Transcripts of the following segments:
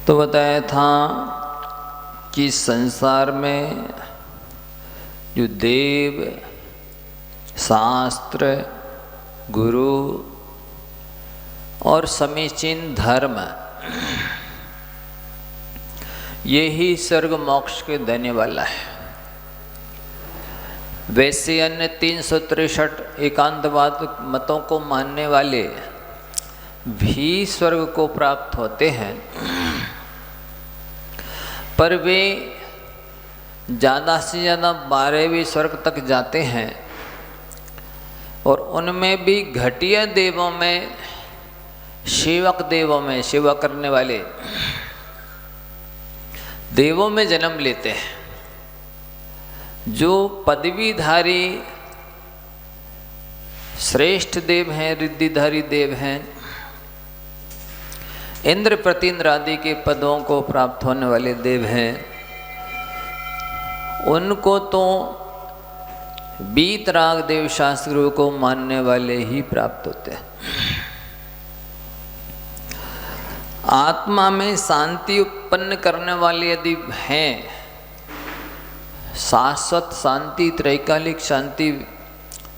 तो बताया था कि संसार में जो देव, शास्त्र, गुरु और समीचीन धर्म, ये ही स्वर्ग मोक्ष के देने वाला है। वैसे अन्य 363 एकांतवाद मतों को मानने वाले भी स्वर्ग को प्राप्त होते हैं, पर वे ज़्यादा से ज़्यादा 12वें स्वर्ग तक जाते हैं और उनमें भी घटिया देवों में, सेवक देवों में, सेवा करने वाले देवों में जन्म लेते हैं। जो पदवीधारी श्रेष्ठ देव हैं, रिद्धिधारी देव हैं, इंद्र, प्रतीन्द्र आदि के पदों को प्राप्त होने वाले देव हैं, उनको तो वीतराग देव शास्त्र को मानने वाले ही प्राप्त होते हैं। आत्मा में शांति उत्पन्न करने वाले यदि हैं, शाश्वत शांति, त्रैकालिक शांति,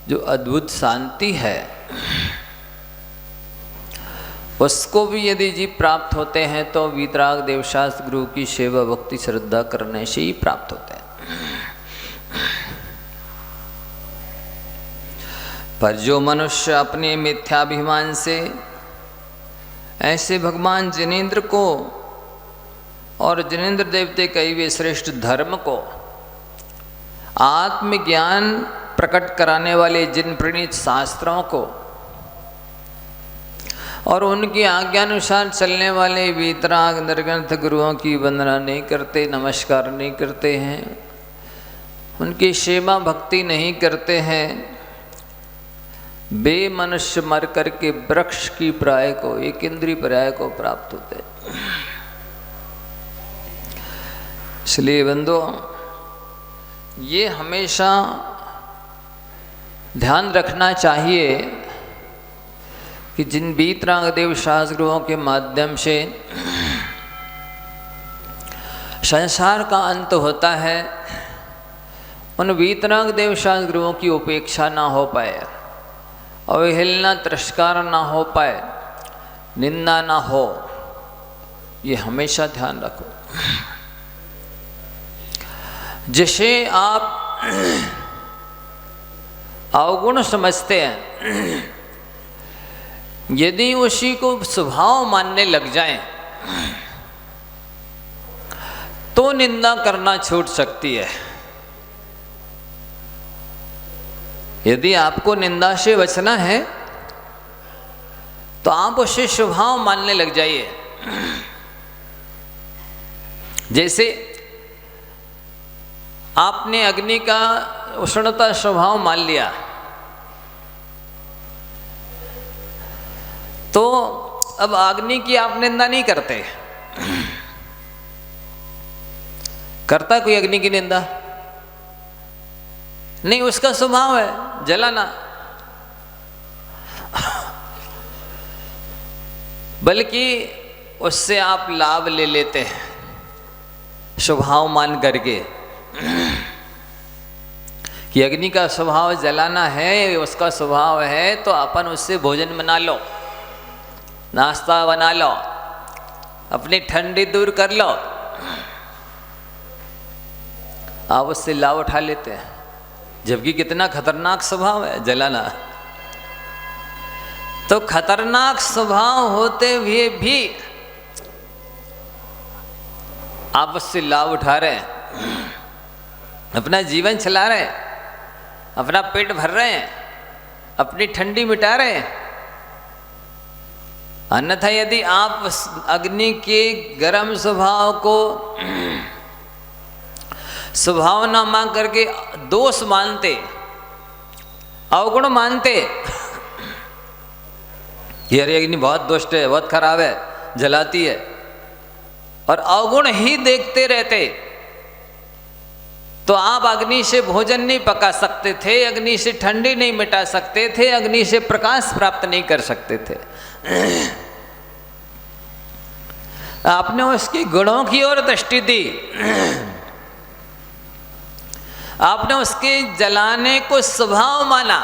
जो अद्भुत शांति है, उसको भी यदि जीव प्राप्त होते हैं तो वीतराग देवशास्त्र गुरु की सेवा, भक्ति, श्रद्धा करने से ही प्राप्त होते हैं। पर जो मनुष्य अपने मिथ्याभिमान से ऐसे भगवान जिनेंद्र को और जिनेंद्र देवते कई वे श्रेष्ठ धर्म को, आत्मज्ञान प्रकट कराने वाले जिन प्रणीत शास्त्रों को और उनकी आज्ञानुसार चलने वाले वीतराग निर्ग्रंथ गुरुओं की वंदना नहीं करते, नमस्कार नहीं करते हैं, उनकी सेवा भक्ति नहीं करते हैं, वे मनुष्य मर करके वृक्ष की प्राय को, एक इंद्रिय प्राय को प्राप्त होते हैं। इसलिए बंधुओं, ये हमेशा ध्यान रखना चाहिए कि जिन वीतराग देव शास्त्र गुरुओं के माध्यम से संसार का अंत होता है, उन वीतराग देव शास्त्र गुरुओं की उपेक्षा ना हो पाए, अवहेलना, तिरस्कार ना हो पाए, निंदा ना हो, ये हमेशा ध्यान रखो। जिसे आप अवगुण समझते हैं, यदि उसी को स्वभाव मानने लग जाएं, तो निंदा करना छूट सकती है। यदि आपको निंदा से बचना है तो आप उसे स्वभाव मानने लग जाइए। जैसे आपने अग्नि का उष्णता स्वभाव मान लिया, तो अब अग्नि की आप निंदा नहीं करते। करता कोई अग्नि की निंदा? नहीं, उसका स्वभाव है जलाना। बल्कि उससे आप लाभ ले लेते हैं स्वभाव मान करके कि अग्नि का स्वभाव जलाना है, उसका स्वभाव है, तो अपन उससे भोजन बना लो, नाश्ता बना लो, अपनी ठंडी दूर कर लो, आप उससे लाभ उठा लेते हैं। जबकि कितना खतरनाक स्वभाव है जलाना। तो खतरनाक स्वभाव होते हुए भी आप उससे लाभ उठा रहे हैं, अपना जीवन चला रहे हैं, अपना पेट भर रहे हैं, अपनी ठंडी मिटा रहे हैं। अन्यथा यदि आप उस अग्नि के गर्म स्वभाव को स्वभाव न मान करके दोष मानते, अवगुण मानते, ये अरे अग्नि बहुत दुष्ट है, बहुत खराब है, जलाती है, और अवगुण ही देखते रहते, तो आप अग्नि से भोजन नहीं पका सकते थे, अग्नि से ठंडी नहीं मिटा सकते थे, अग्नि से प्रकाश प्राप्त नहीं कर सकते थे। आपने उसके गुणों की ओर दृष्टि दी, आपने उसके जलाने को स्वभाव माना,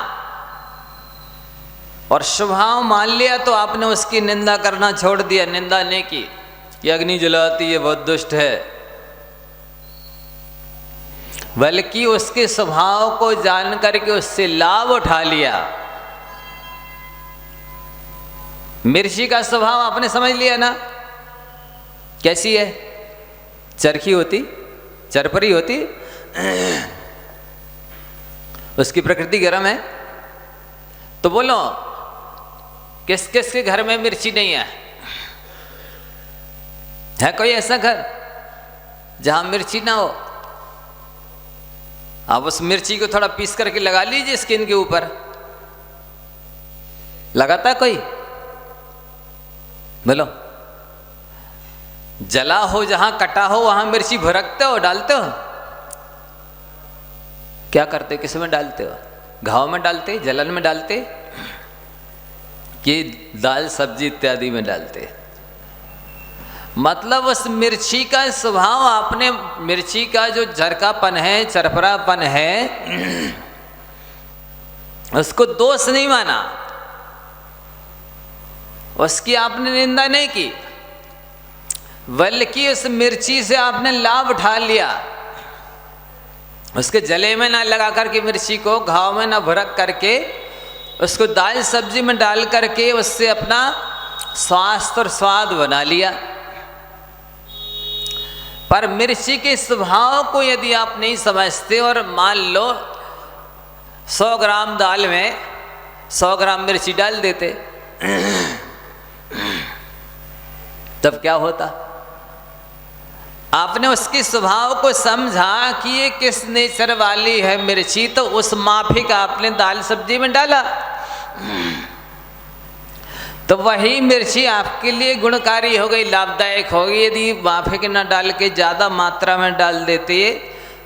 और स्वभाव मान लिया तो आपने उसकी निंदा करना छोड़ दिया। निंदा नहीं की कि अग्नि जलाती है, बहुत दुष्ट है, बल्कि उसके स्वभाव को जान करके उससे लाभ उठा लिया। मिर्ची का स्वभाव आपने समझ लिया ना, कैसी है? चरखी होती, चरपरी होती, उसकी प्रकृति गर्म है। तो बोलो किस किस के घर में मिर्ची नहीं है कोई ऐसा घर जहां मिर्ची ना हो? आप उस मिर्ची को थोड़ा पीस करके लगा लीजिए स्किन के ऊपर, लगाता है कोई? बोलो, जला हो जहां, कटा हो वहां मिर्ची भुरकते हो, डालते हो? क्या करते, किस में डालते हो? घाव में डालते, जलन में डालते, कि दाल सब्जी इत्यादि में डालते? मतलब उस मिर्ची का स्वभाव, आपने मिर्ची का जो झरकापन है, चरपरापन है, उसको दोष नहीं माना, उसकी आपने निंदा नहीं की, बल्कि उस मिर्ची से आपने लाभ उठा लिया। उसके जले में ना लगा करके मिर्ची को, घाव में ना भुरक करके, उसको दाल सब्जी में डाल करके उससे अपना स्वास्थ्य और स्वाद बना लिया। पर मिर्ची के स्वभाव को यदि आप नहीं समझते और मान लो 100 ग्राम दाल में 100 ग्राम मिर्ची डाल देते, तब क्या होता? आपने उसके स्वभाव को समझा कि ये किस नेचर वाली है मिर्ची, तो उस माफिक आपने दाल सब्जी में डाला, तो वही मिर्ची आपके लिए गुणकारी हो गई, लाभदायक होगी। यदि माफिक न डाल के ज़्यादा मात्रा में डाल देते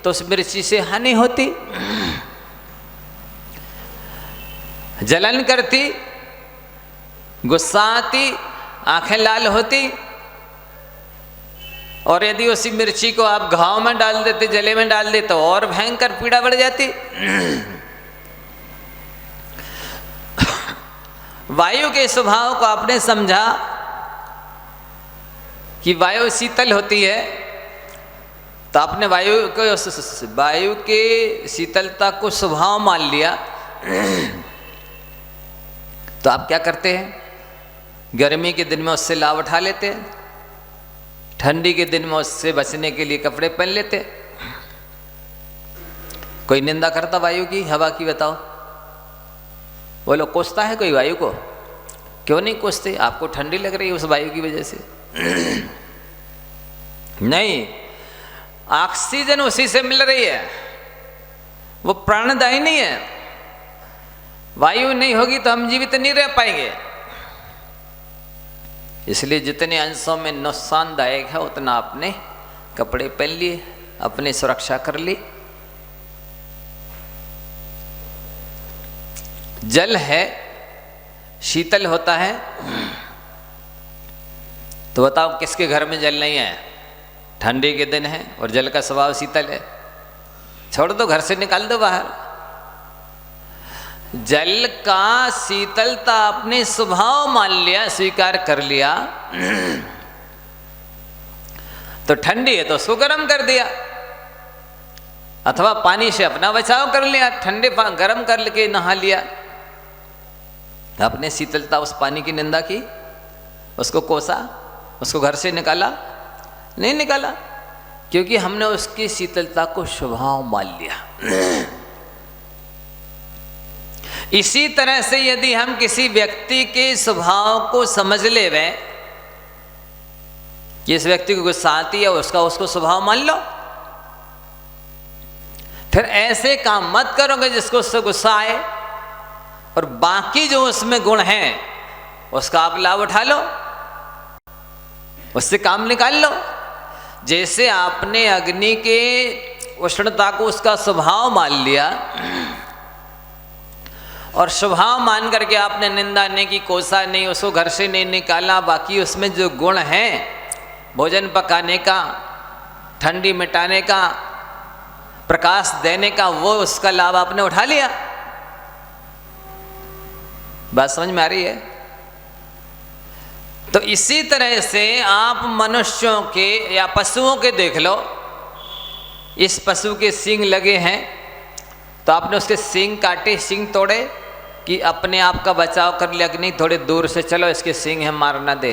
तो उस मिर्ची से हानि होती, जलन करती, गुस्सा आती, आंखें लाल होती। और यदि उसी मिर्ची को आप घाव में डाल देते, जले में डाल देते, तो और भयंकर पीड़ा बढ़ जाती। वायु के स्वभाव को आपने समझा कि वायु शीतल होती है, तो आपने वायु के शीतलता को स्वभाव मान लिया। तो आप क्या करते हैं? गर्मी के दिन में उससे लाभ उठा लेते हैं, ठंडी के दिन में उससे बचने के लिए कपड़े पहन लेते। कोई निंदा करता वायु की, हवा की? बताओ, बोलो, कोसता है कोई वायु को? क्यों नहीं कोसते? आपको ठंडी लग रही है उस वायु की वजह से? नहीं, ऑक्सीजन उसी से मिल रही है, वो प्राणदायी नहीं है। वायु नहीं होगी तो हम जीवित नहीं रह पाएंगे। इसलिए जितने अंशों में नुकसानदायक है उतना आपने कपड़े पहन लिए, अपनी सुरक्षा कर ली। जल है, शीतल होता है, तो बताओ किसके घर में जल नहीं है? ठंडी के दिन है और जल का स्वभाव शीतल है, छोड़ दो, घर से निकाल दो बाहर। जल का शीतलता आपने स्वभाव मान लिया, स्वीकार कर लिया, तो ठंडी है तो उसको गर्म कर दिया, अथवा पानी से अपना बचाव कर लिया, ठंडे गर्म कर के नहा लिया। आपने शीतलता उस पानी की निंदा की, उसको कोसा, उसको घर से निकाला? नहीं निकाला, क्योंकि हमने उसकी शीतलता को स्वभाव मान लिया। इसी तरह से यदि हम किसी व्यक्ति के स्वभाव को समझ ले वे कि इस व्यक्ति को गुस्सा आती है, उसको स्वभाव मान लो, फिर ऐसे काम मत करोगे जिसको उससे गुस्सा आए, और बाकी जो उसमें गुण हैं उसका आप लाभ उठा लो, उससे काम निकाल लो। जैसे आपने अग्नि के उष्णता को उसका स्वभाव मान लिया, और स्वभाव मान करके आपने निंदा नहीं की, कोसा नहीं, उसको घर से नहीं निकाला, बाकी उसमें जो गुण हैं भोजन पकाने का, ठंडी मिटाने का, प्रकाश देने का, वो उसका लाभ आपने उठा लिया। बात समझ में आ रही है? तो इसी तरह से आप मनुष्यों के या पशुओं के देख लो, इस पशु के सींग लगे हैं तो आपने उसके सींग काटे, सींग तोड़े कि अपने आप का बचाव कर लिया कि नहीं, थोड़े दूर से चलो इसके सींग है मार ना दे।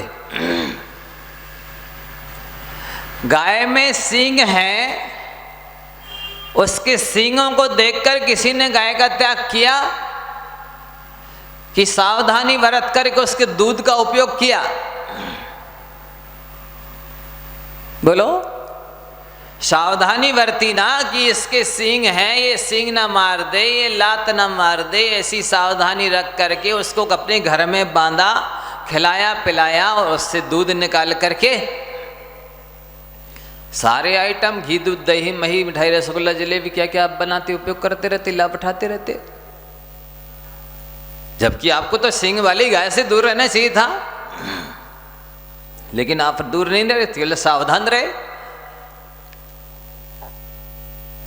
गाय में सींग है, उसके सींगों को देखकर किसी ने गाय का त्याग किया कि सावधानी बरत करके उसके दूध का उपयोग किया? बोलो, सावधानी बरती ना कि इसके सींग हैं, ये सींग ना मार दे, ये लात ना मार दे, ऐसी सावधानी रख करके उसको अपने घर में बांधा, खिलाया पिलाया और उससे दूध निकाल करके सारे आइटम, घी दूध दही मही मिठाई रसगुल्ला जलेबी क्या क्या आप बनाते उपयोग करते रहते, लाभ उठाते रहते। जबकि आपको तो सींग वाली गाय से दूर रहना चाहिए था, लेकिन आप दूर नहीं रहे थे, सावधान रहे।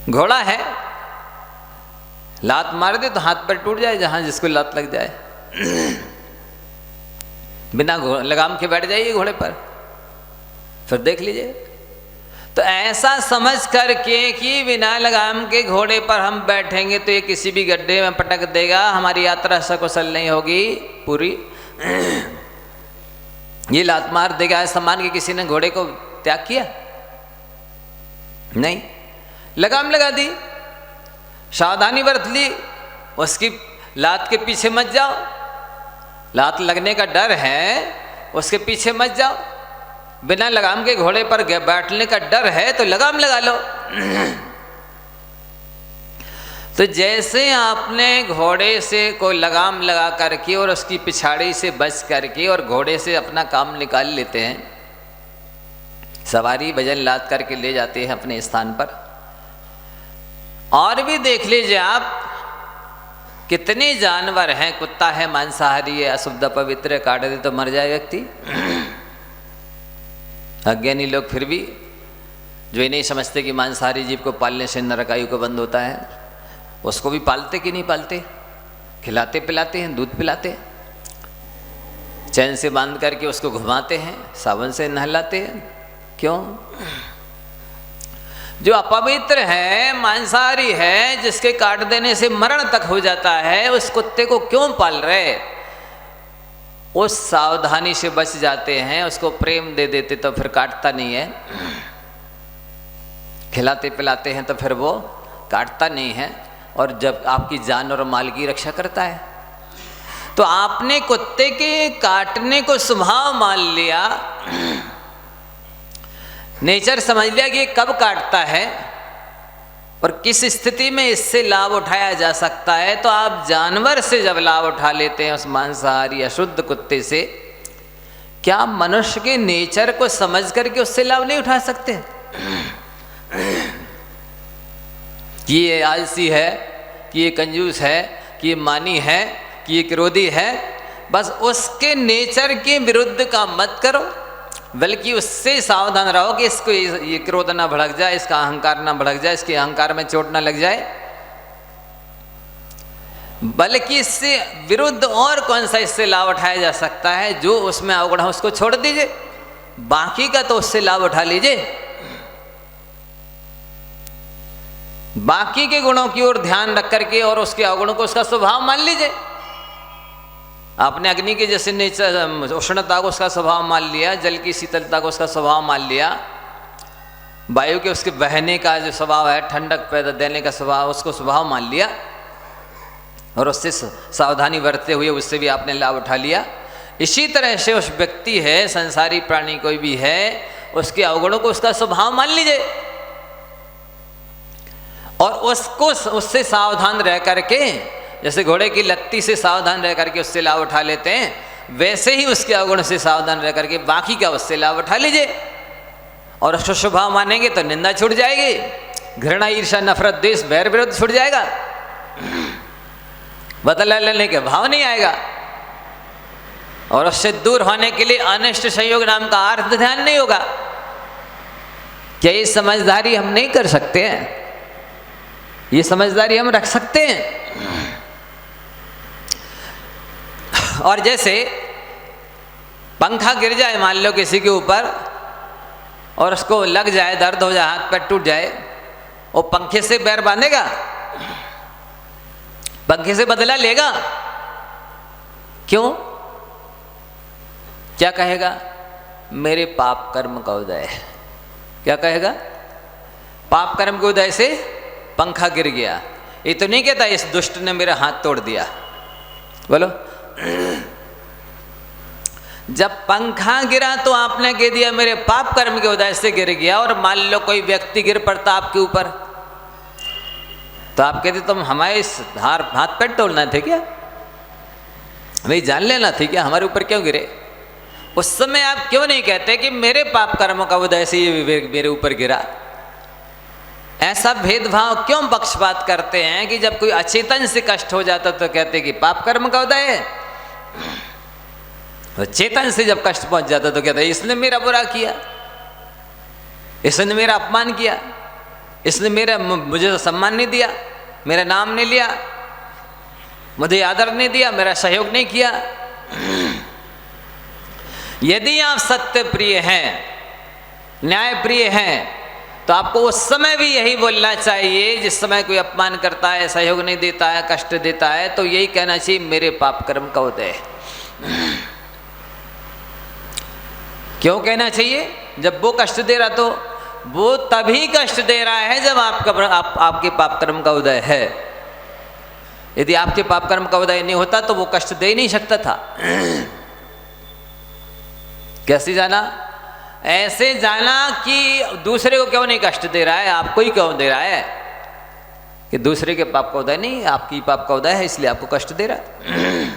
घोड़ा है, लात मार दे तो हाथ पर टूट जाए, जहां जिसको लात लग जाए, बिना लगाम के बैठ जाइए घोड़े पर, फिर देख लीजिए। तो ऐसा समझ करके कि बिना लगाम के घोड़े पर हम बैठेंगे तो ये किसी भी गड्ढे में पटक देगा, हमारी यात्रा सकुशल नहीं होगी पूरी, ये लात मार देगा, ऐसा मान के किसी ने घोड़े को त्याग किया? नहीं, लगाम लगा दी, सावधानी बरत ली, उसकी लात के पीछे मत जाओ, लात लगने का डर है उसके पीछे मत जाओ, बिना लगाम के घोड़े पर बैठने का डर है तो लगाम लगा लो। तो जैसे आपने घोड़े से कोई लगाम लगा करके और उसकी पिछाड़ी से बच करके और घोड़े से अपना काम निकाल लेते हैं, सवारी वजन लाद करके ले जाते हैं अपने स्थान पर। और भी देख लीजिए आप, कितने जानवर हैं, कुत्ता है मांसाहारी है, अशुद्ध पवित्र, काट दे तो मर जाए व्यक्ति। अज्ञानी लोग फिर भी जो ये नहीं समझते कि मांसाहारी जीव को पालने से नरकायु को बंद होता है, उसको भी पालते कि नहीं पालते, खिलाते पिलाते हैं, दूध पिलाते हैं, चैन से बांध करके उसको घुमाते हैं, साबुन से नहलाते हैं। क्यों? जो अपवित्र है, मांसाहारी है, जिसके काट देने से मरण तक हो जाता है, उस कुत्ते को क्यों पाल रहे? उस सावधानी से बच जाते हैं, उसको प्रेम दे देते तो फिर काटता नहीं है, खिलाते पिलाते हैं तो फिर वो काटता नहीं है, और जब आपकी जान और माल की रक्षा करता है। तो आपने कुत्ते के काटने को स्वभाव मान लिया, नेचर समझ लिया कि ये कब काटता है और किस स्थिति में इससे लाभ उठाया जा सकता है। तो आप जानवर से जब लाभ उठा लेते हैं, उस मांसाहारी अशुद्ध कुत्ते से, क्या मनुष्य के नेचर को समझ करके उससे लाभ नहीं उठा सकते? कि ये आलसी है, कि ये कंजूस है, कि ये मानी है, कि ये क्रोधी है, बस उसके नेचर के विरुद्ध काम मत करो, बल्कि उससे सावधान रहो कि इसको ये क्रोध ना भड़क जाए, इसका अहंकार ना भड़क जाए, इसके अहंकार में चोट ना लग जाए। बल्कि इससे विरुद्ध और कौन सा इससे लाभ उठाया जा सकता है, जो उसमें अवगुण है उसको छोड़ दीजिए, बाकी का तो उससे लाभ उठा लीजिए। बाकी के गुणों की ओर ध्यान रख करके और उसके अवगुणों को उसका स्वभाव मान लीजिए। आपने अग्नि के जैसे नेचर, उष्णता को उसका स्वभाव मान लिया, जल की शीतलता को उसका स्वभाव मान लिया, वायु के उसके बहने का जो स्वभाव है, ठंडक पैदा देने का स्वभाव, उसको स्वभाव मान लिया और उससे सावधानी बरतते हुए उससे भी आपने लाभ उठा लिया। इसी तरह से उस व्यक्ति है, संसारी प्राणी कोई भी है, उसके अवगुणों को उसका स्वभाव मान लीजिए और उसको उससे सावधान रह करके, जैसे घोड़े की लत्ती से सावधान रह करके उससे लाभ उठा लेते हैं, वैसे ही उसके अवगुण से सावधान रह करके बाकी का उससे लाभ उठा लीजिए। और उसको स्वभाव मानेंगे तो निंदा छूट जाएगी, घृणा ईर्ष्या नफरत द्वेष बैर विरोध छूट जाएगा, बदला लेने के भाव नहीं आएगा, और उससे दूर होने के लिए अनिष्ट संयोग नाम का अर्थ ध्यान नहीं होगा। क्या ये समझदारी हम नहीं कर सकते हैं? ये समझदारी हम रख सकते हैं। और जैसे पंखा गिर जाए मान लो किसी के ऊपर और उसको लग जाए, दर्द हो जाए, हाथ पैर टूट जाए, वो पंखे से पैर बांधेगा? पंखे से बदला लेगा? क्यों? क्या कहेगा? मेरे पाप कर्म का उदय है। क्या कहेगा? पाप कर्म के उदय से पंखा गिर गया। ये तो नहीं कहता इस दुष्ट ने मेरा हाथ तोड़ दिया। बोलो, जब पंखा गिरा तो आपने कह दिया मेरे पाप कर्म के उदय से गिर गया। और मान लो कोई व्यक्ति गिर पड़ता आपके ऊपर, तो आप कहते तुम हमारे इस हाथ पैर तोड़ना थे क्या? हमें जान लेना थी क्या? हमारे ऊपर क्यों गिरे? उस समय आप क्यों नहीं कहते कि मेरे पाप कर्मों का उदय से ये मेरे ऊपर गिरा? ऐसा भेदभाव क्यों पक्षपात करते हैं कि जब कोई अचेतन से कष्ट हो जाता तो कहते कि पाप कर्म का उदय है, और चेतन से जब कष्ट पहुंच जाता तो कहते इसने मेरा बुरा किया, इसने मेरा अपमान किया, इसने मुझे सम्मान नहीं दिया, मेरा नाम नहीं लिया, मुझे आदर नहीं दिया, मेरा सहयोग नहीं किया। यदि आप सत्य प्रिय हैं, न्याय प्रिय हैं, तो आपको उस समय भी यही बोलना चाहिए। जिस समय कोई अपमान करता है, सहयोग नहीं देता है, कष्ट देता है, तो यही कहना चाहिए मेरे पाप कर्म का उदय है। क्यों कहना चाहिए? जब वो कष्ट दे रहा तो वो तभी कष्ट दे रहा है जब आपके पाप कर्म का उदय है। यदि आपके पाप कर्म का उदय नहीं होता तो वो कष्ट दे ही नहीं सकता था। कैसे जाना? ऐसे जाना कि दूसरे को क्यों नहीं कष्ट दे रहा है, आपको ही क्यों दे रहा है, कि दूसरे के पाप का उदय नहीं, आपकी पाप का उदय है, इसलिए आपको कष्ट दे रहा है।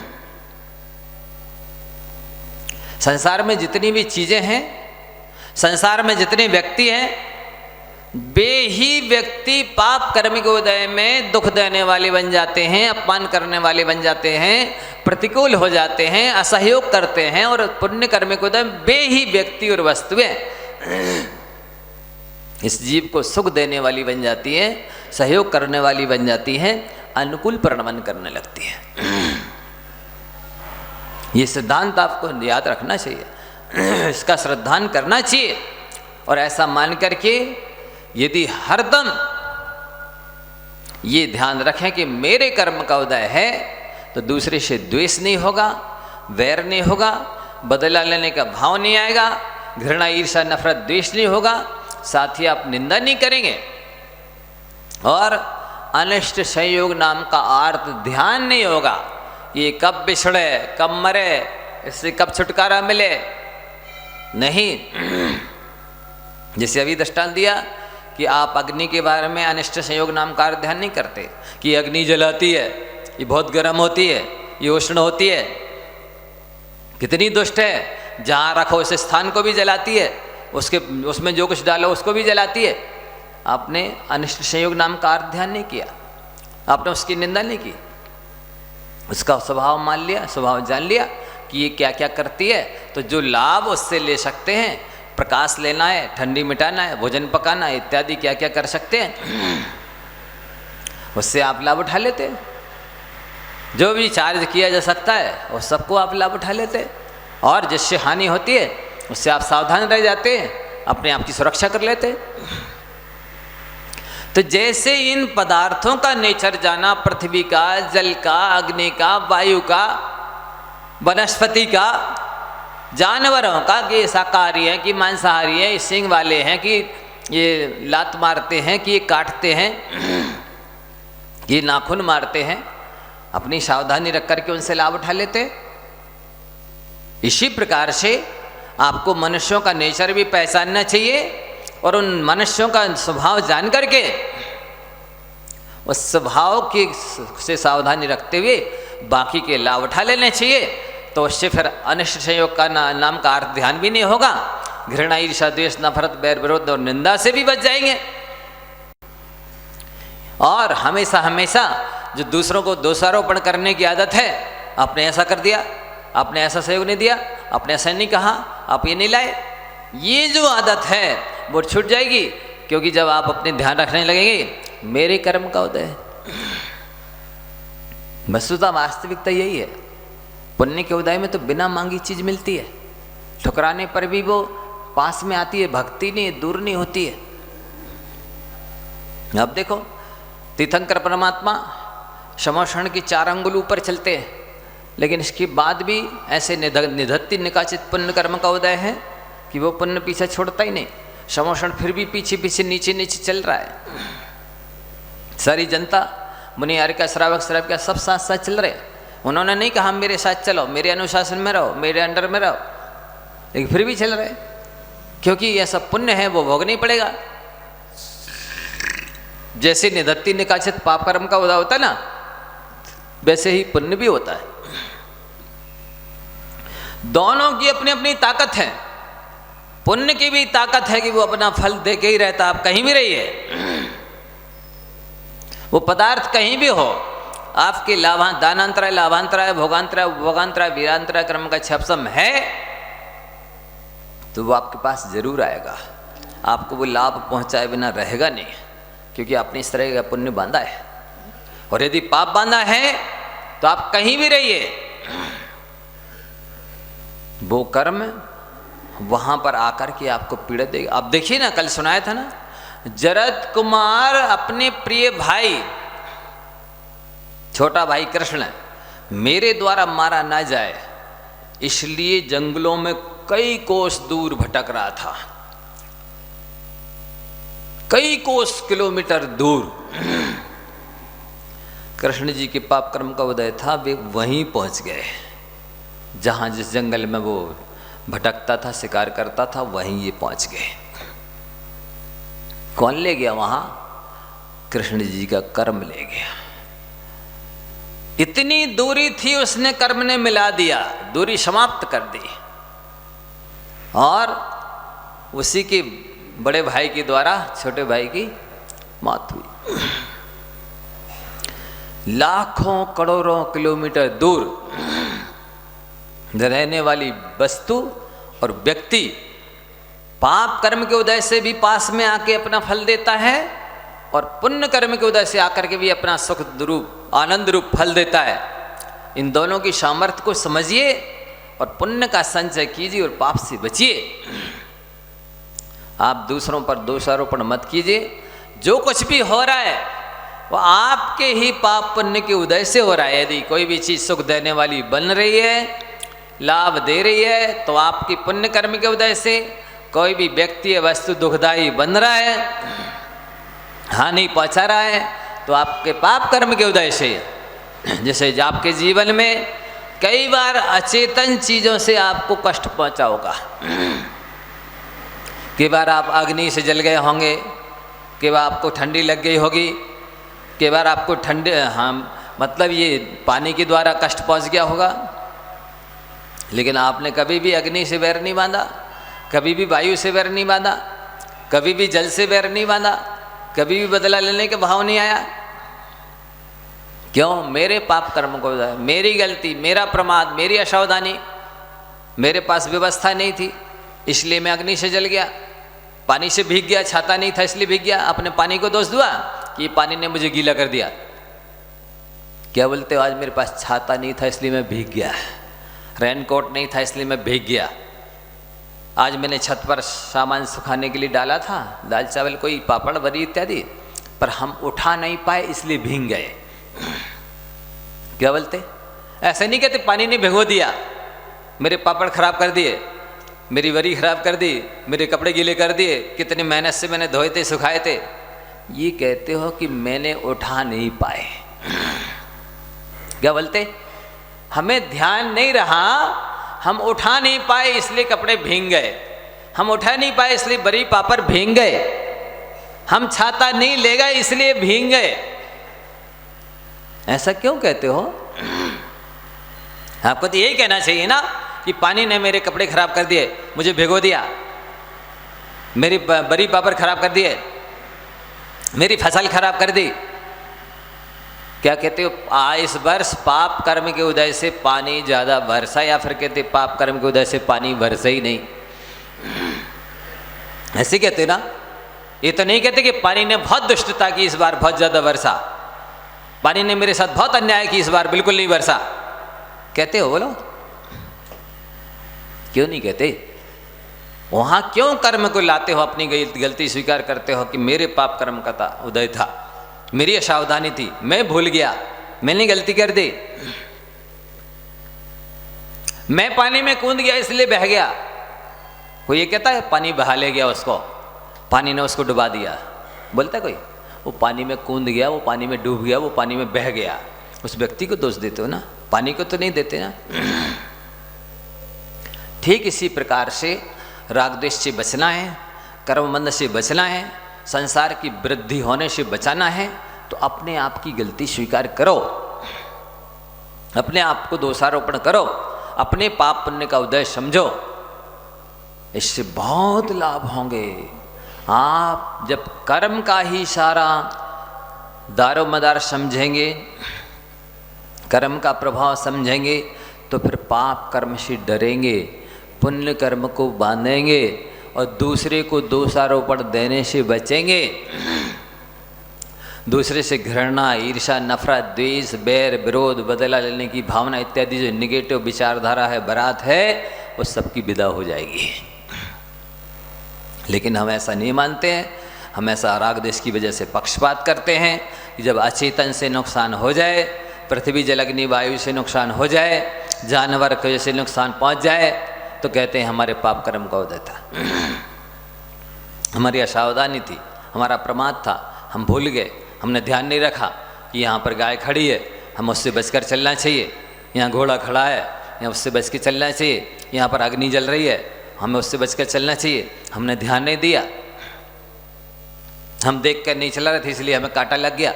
संसार में जितनी भी चीजें हैं, संसार में जितने व्यक्ति हैं, वे ही व्यक्ति पाप कर्म के उदय में दुख देने वाले बन जाते हैं, अपमान करने वाले बन जाते हैं, प्रतिकूल हो जाते हैं, असहयोग करते हैं। और पुण्य कर्म के उदय वे ही व्यक्ति और वस्तुएं इस जीव को सुख देने वाली बन जाती है, सहयोग करने वाली बन जाती है, अनुकूल परिणमन करने लगती है। ये सिद्धांत आपको याद रखना चाहिए, इसका श्रद्धान करना चाहिए। और ऐसा मान करके यदि हरदम ये ध्यान रखें कि मेरे कर्म का उदय है, तो दूसरे से द्वेष नहीं होगा, वैर नहीं होगा, बदला लेने का भाव नहीं आएगा, घृणा ईर्ष्या नफरत द्वेष नहीं होगा, साथ ही आप निंदा नहीं करेंगे, और अनिष्ट संयोग नाम का अर्थ ध्यान नहीं होगा। ये कब बिछड़े, कब मरे, इससे कब छुटकारा मिले, नहीं। जैसे अभी दृष्टांत दिया कि आप अग्नि के बारे में अनिष्ट संयोग नाम का ध्यान नहीं करते कि अग्नि जलाती है, ये बहुत गर्म होती है, ये उष्ण होती है, कितनी दुष्ट है, जहाँ रखो उस स्थान को भी जलाती है, उसमें जो कुछ डालो उसको भी जलाती है। आपने अनिष्ट संयोग नाम का अर्थ ध्यान नहीं किया, आपने उसकी निंदा नहीं की, उसका स्वभाव मान लिया, स्वभाव जान लिया कि ये क्या क्या करती है, तो जो लाभ उससे ले सकते हैं, प्रकाश लेना है, ठंडी मिटाना है, भोजन पकाना है, इत्यादि क्या क्या कर सकते हैं, उससे आप लाभ उठा लेते हैं। जो भी चार्ज किया जा सकता है वो सबको आप लाभ उठा लेते हैं, और जिससे हानि होती है उससे आप सावधान रह जाते हैं, अपने आप की सुरक्षा कर लेते हैं। तो जैसे इन पदार्थों का नेचर जाना, पृथ्वी का, जल का, अग्नि का, वायु का, वनस्पति का, जानवरों का, कि शाकाहारी हैं कि मांसाहारी हैं, ये सींग वाले हैं कि ये लात मारते हैं कि ये काटते हैं, ये नाखून मारते हैं, अपनी सावधानी रख करके उनसे लाभ उठा लेते। इसी प्रकार से आपको मनुष्यों का नेचर भी पहचानना चाहिए, और उन मनुष्यों का स्वभाव जान करके उस स्वभाव की से सावधानी रखते हुए बाकी के लाभ उठा लेने चाहिए। तो उससे फिर अनिष्ट संयोग का नाम का अर्थ ध्यान भी नहीं होगा, घृणा ईर्ष्या द्वेष नफरत बैर विरोध और निंदा से भी बच जाएंगे। और हमेशा हमेशा जो दूसरों को दोषारोपण करने की आदत है, आपने ऐसा कर दिया, आपने ऐसा सहयोग नहीं दिया, आपने ऐसा नहीं कहा, आप ये नहीं लाए, ये जो आदत है वो छूट जाएगी, क्योंकि जब आप अपने ध्यान रखने लगेंगे मेरे कर्म का उदय है। वस्तुतः वास्तविकता यही है, पुण्य के उदय में तो बिना मांगी चीज मिलती है, ठुकराने पर भी वो पास में आती है, भक्ति नहीं दूर नहीं होती है। अब देखो तीर्थंकर परमात्मा समोषण की 4 अंगुल ऊपर चलते हैं, लेकिन इसके बाद भी ऐसे निधत्ति निकाचित पुण्य कर्म का उदय है कि वो पुण्य पीछे छोड़ता ही नहीं। समोषण फिर भी पीछे पीछे नीचे नीचे चल रहा है। सारी जनता मुनि आर्य श्रावक श्राविका सब साथ साथ चल रहे। उन्होंने नहीं कहा मेरे साथ चलो, मेरे अनुशासन में रहो, मेरे अंडर में रहो, लेकिन फिर भी चल रहे, क्योंकि यह सब पुण्य है, वो भोगना ही पड़ेगा। जैसे निधत्ति निकाचित पाप कर्म का उदय होता है ना, वैसे ही पुण्य भी होता है। दोनों की अपनी अपनी ताकत है। पुण्य की भी ताकत है कि वो अपना फल दे के ही रहता, आप कहीं भी रहिए, वो पदार्थ कहीं भी हो, आपके दानांतराय लाभांतराय भोगांतराय उपभोगांतराय वीरांतराय कर्म का छपसम है तो वो आपके पास जरूर आएगा। आपको वो लाभ पहुंचाए बिना रहेगा नहीं, क्योंकि आपने इस तरह का पुण्य बांधा है। और यदि पाप बांधा है तो आप कहीं भी रहिए, वो कर्म वहां पर आकर के आपको पीड़ा देगा। आप देखिए ना, कल सुनाया था ना, जरद कुमार अपने प्रिय भाई, छोटा भाई कृष्ण, मेरे द्वारा मारा ना जाए इसलिए जंगलों में कई कोस दूर भटक रहा था, कई कोस किलोमीटर दूर। कृष्ण जी के पाप कर्म का उदय था, वे वहीं पहुंच गए जहां जिस जंगल में वो भटकता था, शिकार करता था, वहीं ये पहुंच गए। कौन ले गया वहां? कृष्ण जी का कर्म ले गया। इतनी दूरी थी, उसने कर्म ने मिला दिया, दूरी समाप्त कर दी, और उसी के बड़े भाई के द्वारा छोटे भाई की मौत हुई। लाखों करोड़ों किलोमीटर दूर रहने वाली वस्तु और व्यक्ति पाप कर्म के उदय से भी पास में आके अपना फल देता है, और पुण्य कर्म के उदय से आकर के भी अपना सुख रूप आनंद रूप फल देता है। इन दोनों की सामर्थ्य को समझिए और पुण्य का संचय कीजिए और पाप से बचिए। आप दूसरों पर दोषारोपण मत कीजिए। जो कुछ भी हो रहा है वो आपके ही पाप पुण्य के उदय से हो रहा है। यदि कोई भी चीज़ सुख देने वाली बन रही है, लाभ दे रही है, तो आपकी पुण्य कर्म के उदय से। कोई भी व्यक्ति या वस्तु दुखदायी बन रहा है, हानि पहुंचा रहा है, तो आपके पाप कर्म के उदय से। जैसे आपके जीवन में कई बार अचेतन चीज़ों से आपको कष्ट पहुंचा होगा। कई बार आप अग्नि से जल गए होंगे, कई बार आपको ठंडी लग गई होगी, कई बार आपको मतलब ये पानी के द्वारा कष्ट पहुंच गया होगा। लेकिन आपने कभी भी अग्नि से वैर नहीं बांधा, कभी भी वायु से वैर नहीं बांधा, कभी भी जल से वैर नहीं बांधा, कभी भी बदला लेने के भाव नहीं आया। क्यों? मेरे पाप कर्म को, मेरी गलती, मेरा प्रमाद, मेरी असावधानी, मेरे पास व्यवस्था नहीं थी इसलिए मैं अग्नि से जल गया, पानी से भीग गया, छाता नहीं था इसलिए भीग गया। अपने पानी को दोष दुआ कि ये पानी ने मुझे गीला कर दिया। क्या बोलते हो? आज मेरे पास छाता नहीं था इसलिए मैं भीग गया, रेनकोट नहीं था इसलिए मैं भीग गया, आज मैंने छत पर सामान सुखाने के लिए डाला था, दाल चावल कोई पापड़ बरी इत्यादि, पर हम उठा नहीं पाए इसलिए भीग गए। क्या बोलते? ऐसे नहीं कहते पानी ने भिगो दिया, मेरे पापड़ खराब कर दिए, मेरी वरी खराब कर दी, मेरे कपड़े गीले कर दिए, कितनी मेहनत से मैंने धोए थे, सुखाए थे। ये कहते हो कि मैंने उठा नहीं पाए। क्या बोलते? हमें ध्यान नहीं रहा, हम उठा नहीं पाए इसलिए कपड़े भीग गए, हम उठा नहीं पाए इसलिए बरी पापड़ भीग गए, हम छाता नहीं ले गए इसलिए भीग गए। ऐसा क्यों कहते हो? आपको तो यही कहना चाहिए ना कि पानी ने मेरे कपड़े खराब कर दिए, मुझे भिगो दिया, मेरी बरी पापड़ खराब कर दिए, मेरी फसल खराब कर दी। क्या कहते हो? इस वर्ष पाप कर्म के उदय से पानी ज़्यादा बरसा, या फिर कहते पाप कर्म के उदय से पानी बरसा ही नहीं। ऐसे कहते ना, ये तो नहीं कहते कि पानी ने बहुत दुष्टता की इस बार, बहुत ज्यादा वर्षा, पानी ने मेरे साथ बहुत अन्याय की इस बार, बिल्कुल नहीं वर्षा। कहते हो? बोलो, क्यों नहीं कहते? वहां क्यों कर्म को लाते हो? अपनी गलती स्वीकार करते हो कि मेरे पाप कर्म का था, उदय था, मेरी असावधानी थी, मैं भूल गया, मैंने गलती कर दी, मैं पानी में कूद गया इसलिए बह गया। कोई ये कहता है पानी बहा ले गया उसको, पानी ने उसको डुबा दिया? बोलता है कोई? वो पानी में कूद गया, वो पानी में डूब गया, वो पानी में बह गया, उस व्यक्ति को दोष देते हो ना, पानी को तो नहीं देते ना। ठीक इसी प्रकार से राग द्वेष से बचना है, कर्मबंध से बचना है, संसार की वृद्धि होने से बचाना है, तो अपने आप की गलती स्वीकार करो, अपने आप को दोषारोपण करो, अपने पाप पुण्य का उदय समझो, इससे बहुत लाभ होंगे। आप जब कर्म का ही सारा दारोमदार समझेंगे, कर्म का प्रभाव समझेंगे, तो फिर पाप कर्म से डरेंगे, पुण्य कर्म को बांधेंगे और दूसरे को दोषारोपण देने से बचेंगे। दूसरे से घृणा, ईर्ष्या, नफरत, द्वेष, बैर, विरोध, बदला लेने की भावना इत्यादि जो निगेटिव विचारधारा है, बरात है, वो सबकी विदा हो जाएगी। लेकिन हम ऐसा नहीं मानते हैं, हम ऐसा राग द्वेष की वजह से पक्षपात करते हैं कि जब अचेतन से नुकसान हो जाए, पृथ्वी जल अग्नि वायु से नुकसान हो जाए, जानवर को जैसे नुकसान पहुंच जाए, तो कहते हैं हमारे पाप कर्म का उदय था, हमारी असावधानी थी, हमारा प्रमाद था, हम भूल गए, हमने ध्यान नहीं रखा कि यहाँ पर गाय खड़ी है, हम उससे बचकर चलना चाहिए, यहाँ घोड़ा खड़ा है, यहाँ उससे बच के चलना चाहिए, यहाँ पर अग्नि जल रही है, हमें उससे बचकर चलना चाहिए, हमने ध्यान नहीं दिया, हम देख कर नहीं चला रहे थे इसलिए हमें कांटा लग गया।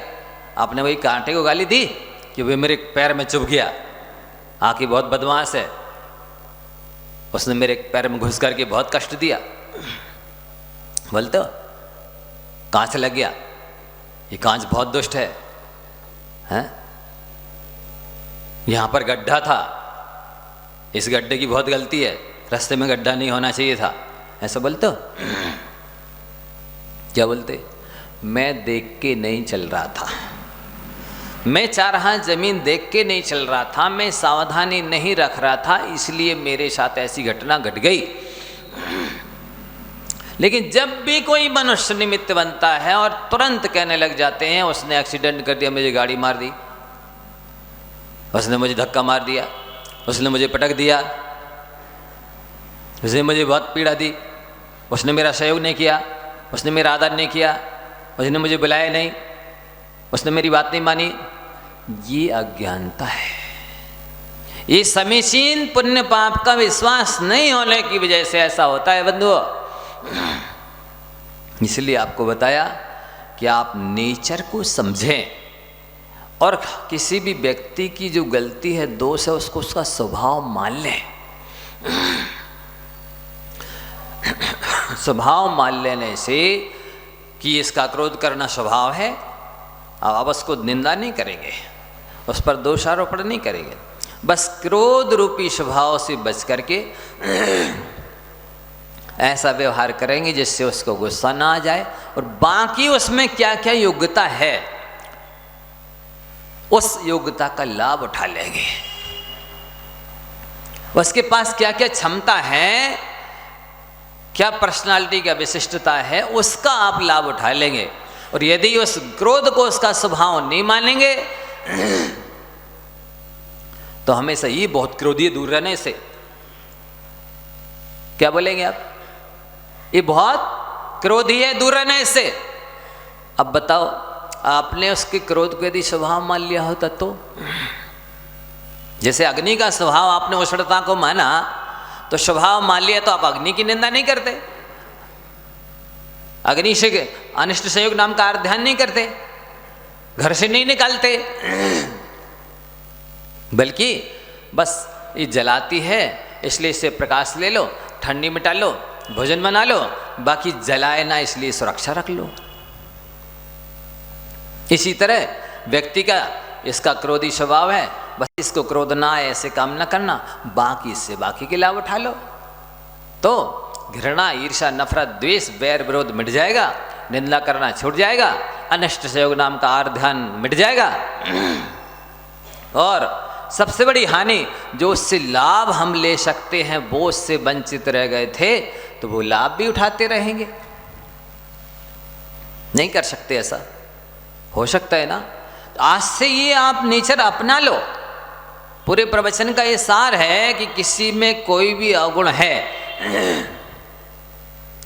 आपने वही कांटे को गाली दी कि वे मेरे पैर में चुभ गया, आँखी बहुत बदमाश है, उसने मेरे पैर में घुस करके बहुत कष्ट दिया, बोलते हो कांच लग गया, ये कांच बहुत दुष्ट है, हैं? यहाँ पर गड्ढा था, इस गड्ढे की बहुत गलती है, रास्ते में गड्ढा नहीं होना चाहिए था, ऐसा बोलते हो? क्या बोलते? मैं देख के नहीं चल रहा था, मैं 4 हाथ जमीन देख के नहीं चल रहा था, मैं सावधानी नहीं रख रहा था, इसलिए मेरे साथ ऐसी घटना घट गई। लेकिन जब भी कोई मनुष्य निमित्त बनता है और तुरंत कहने लग जाते हैं उसने एक्सीडेंट कर दिया, मुझे गाड़ी मार दी, उसने मुझे धक्का मार दिया, उसने मुझे पटक दिया, उसने मुझे बहुत पीड़ा दी, उसने मेरा सहयोग नहीं किया, उसने मेरा आदर नहीं किया, उसने मुझे बुलाया नहीं, उसने मेरी बात नहीं मानी, ये अज्ञानता है। ये समीचीन पुण्य पाप का विश्वास नहीं होने की वजह से ऐसा होता है बंधुओं। इसलिए आपको बताया कि आप नेचर को समझें और किसी भी व्यक्ति की जो गलती है, दोष है, उसको उसका स्वभाव मान लें। स्वभाव मान लेने से कि इसका क्रोध करना स्वभाव है, अब आप उसको निंदा नहीं करेंगे, उस पर दोषारोपण नहीं करेंगे, बस क्रोध रूपी स्वभाव से बच करके ऐसा व्यवहार करेंगे जिससे उसको गुस्सा ना आ जाए, और बाकी उसमें क्या क्या योग्यता है उस योग्यता का लाभ उठा लेंगे। उसके पास क्या क्या क्षमता है, क्या पर्सनालिटी का विशिष्टता है, उसका आप लाभ उठा लेंगे। और यदि उस क्रोध को उसका स्वभाव नहीं मानेंगे तो हमेशा ये बहुत क्रोधी, दूर रहने से क्या बोलेंगे आप, ये बहुत क्रोधी है, दूर रहने से। अब बताओ, आपने उसके क्रोध को यदि स्वभाव मान लिया होता तो, जैसे अग्नि का स्वभाव आपने उष्णता को माना तो स्वभाव मान लिया, तो आप अग्नि की निंदा नहीं करते, अग्नि से अनिष्ट संयोग नाम का ध्यान नहीं करते, घर से नहीं निकालते, बल्कि बस ये जलाती है इसलिए इससे प्रकाश ले लो, ठंडी मिटा लो, भोजन बना लो, बाकी जलाए ना इसलिए सुरक्षा रख लो। इसी तरह व्यक्ति का इसका क्रोधी स्वभाव है, बस इसको क्रोध ना आए ऐसे काम ना करना, बाकी इससे बाकी के लाभ उठा लो। तो घृणा, ईर्ष्या, नफरत, द्वेष, बैर विरोध मिट जाएगा, निंदा करना छूट जाएगा, अनिष्ट सहयोग नाम का आर ध्यान मिट जाएगा। और सबसे बड़ी हानि जो उससे लाभ हम ले सकते हैं वो उससे वंचित रह गए थे, तो वो लाभ भी उठाते रहेंगे। नहीं कर सकते ऐसा, हो सकता है ना? तो आज से ये आप नेचर अपना लो। पूरे प्रवचन का ये सार है कि किसी में कोई भी अवगुण है,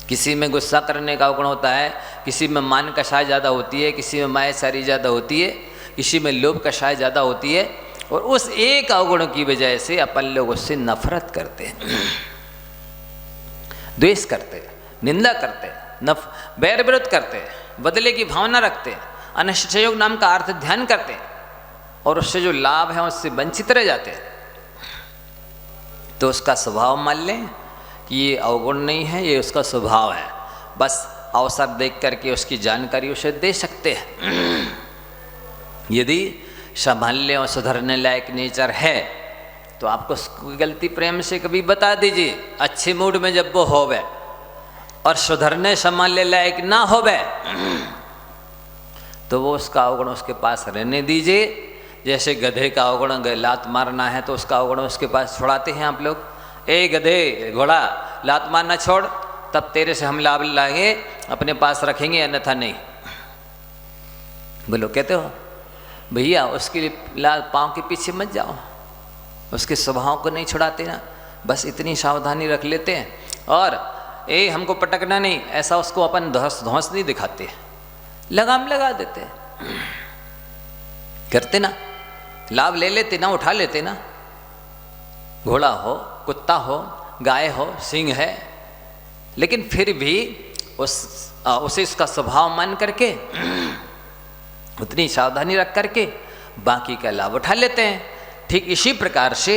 किसी में गुस्सा करने का अवगुण होता है, किसी में मान कषाय ज़्यादा होती है, किसी में मायाचारी ज़्यादा होती है, किसी में लोभ कषाय ज़्यादा होती है, और उस एक अवगुण की वजह से अपन लोग उससे नफरत करते हैं, द्वेष करते हैं, निंदा करते हैं, बैर विरोध करते हैं, बदले की भावना रखते हैं, अनिष्ट सहयोग नाम का अर्थ ध्यान करते हैं, और उससे जो लाभ है उससे वंचित रह जाते हैं। तो उसका स्वभाव मान लें कि ये अवगुण नहीं है, ये उसका स्वभाव है। बस अवसर देख करके उसकी जानकारी उसे दे सकते हैं। यदि संभालने और सुधरने लायक नेचर है तो आपको उसकी गलती प्रेम से कभी बता दीजिए, अच्छे मूड में जब वो होवे, और सुधरने संभालने लायक ना होवे तो वो उसका अवगुण उसके पास रहने दीजिए। जैसे गधे का अवगुण लात मारना है तो उसका अवगुण उसके पास छुड़ाते हैं आप लोग। ए गधे, घोड़ा, लात मारना छोड़, तब तेरे से हम लाभ लाएंगे, अपने पास रखेंगे, अन्यथा नहीं। बोलो कहते हो भैया, उसके लिए लात पाँव के पीछे मत जाओ, उसके स्वभाव को नहीं छुड़ाते ना, बस इतनी सावधानी रख लेते हैं। और ए हमको पटकना नहीं, ऐसा उसको अपन धौंस नहीं दिखाते, लगाम लगा देते, करते ना, लाभ ले लेते ना, उठा लेते ना। घोड़ा हो, कुत्ता हो, गाय हो, सिंह है, लेकिन फिर भी उसे उसका स्वभाव मान करके, उतनी सावधानी रख करके बाकी का लाभ उठा लेते हैं। ठीक इसी प्रकार से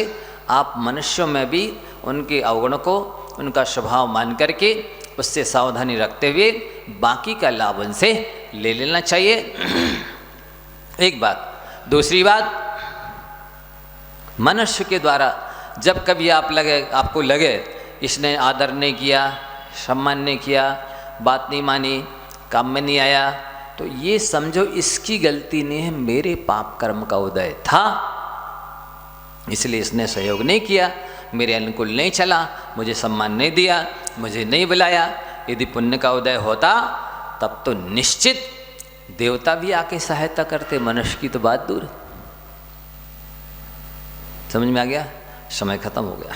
आप मनुष्यों में भी उनके अवगुण को, उनका स्वभाव मान करके, उससे सावधानी रखते हुए बाकी का लाभ उनसे ले लेना चाहिए। एक बात। दूसरी बात, मनुष्य के द्वारा जब कभी आपको लगे इसने आदर नहीं किया, सम्मान नहीं किया, बात नहीं मानी, काम में नहीं आया, तो ये समझो इसकी गलती नहीं है, मेरे पाप कर्म का उदय था, इसलिए इसने सहयोग नहीं किया, मेरे अनुकूल नहीं चला, मुझे सम्मान नहीं दिया, मुझे नहीं बुलाया। यदि पुण्य का उदय होता तब तो निश्चित देवता भी आके सहायता करते, मनुष्य की तो बात दूर। समझ में आ गया? समय खत्म हो गया।